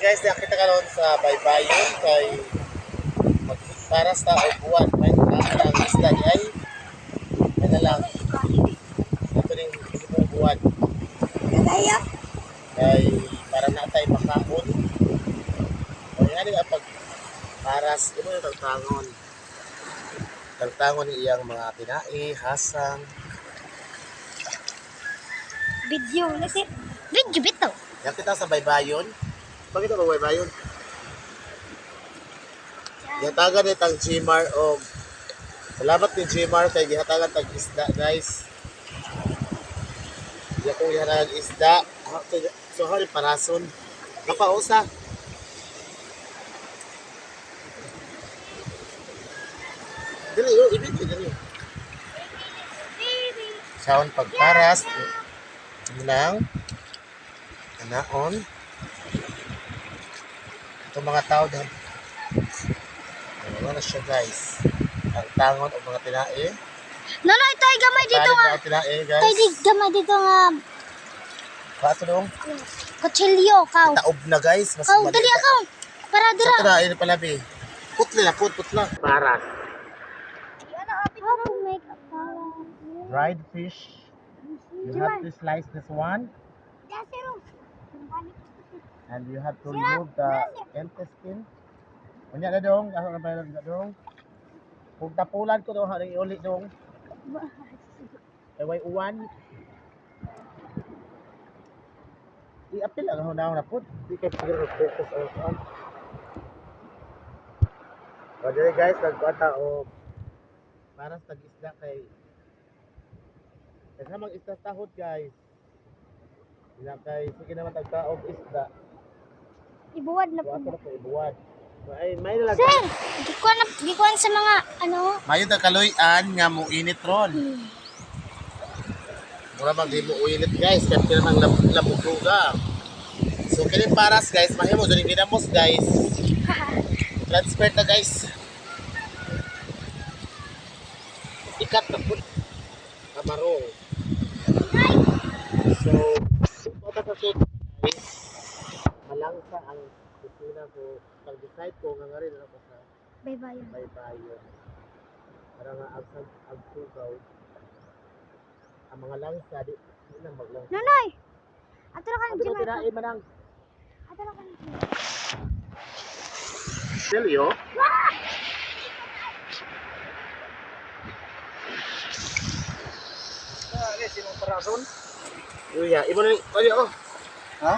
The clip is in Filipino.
guys, nakita ka noon sa baybayon kay para sa upuan. May lang isda di ay. May na lang. Ito rin yung upuan. Kay para na tayo makaon. O yan ang pag paras. Ito yung tagtangon. Tagtangon iyang mga tinae, hasang. Video. Kasi, video bito. Yan kita sa baybayon. Bakit ito ba baybayon? Gihatagan ni tang Gmar o salamat ni Gmar kay gihatagan tag isda guys. Diya kong gihatagan isda. So hari parason. Napausa. Dili yo ibig dili. Sound pagparas ng anaon. Itong mga tao dahil ano na siya guys. Ang tangon o mga tinae. No, ito ay gamay dito nga. Tinae guys. Ito ay gamay dito nga. Kato dong. Kutsilyo, kaw. Taob na guys. Mas Kaw, dali ako. Para Sa dira. tira, ini pala bi. Putli na, putla. Paras. How to make a salad? Dried fish. You have to slice this one. And you have to remove the intestine. Unya na dong, ako na ba na dong. Kung tapulan ko dong, haring iuli dong. Ay uwan. I-apil lang ako na po. Di kayo siguro focus on. O dyan guys, nagkata o para sa tag-isda kay kasi mag isda tahod guys. Sila kay sige naman tagkaog isda. Ibuwad na po. Wato na po ibuwad. Ay, may nalag. Sir, gikuan sa mga ano. Mayon ta kaloy-an nga mo init ron. Mura mag mo uinit guys, kaya naman lamutuga. So kini paras guys, mahimo dili ginamos guys. Transfer ta guys. Ikat na po. Kamarong. So, ito sa suit guys. Malangsa ang kusina ko. Pag-decide ko nga rin ako sa Bye-bye. baybayon. Para nga agsugaw. Ang mga langsa, di na maglang. Nonoy! Ato na ka ng Ano gym. tinae manang? Ato na ka ng gym. Silyo? Sinong parason? Yuya, ibo na ni. Ha?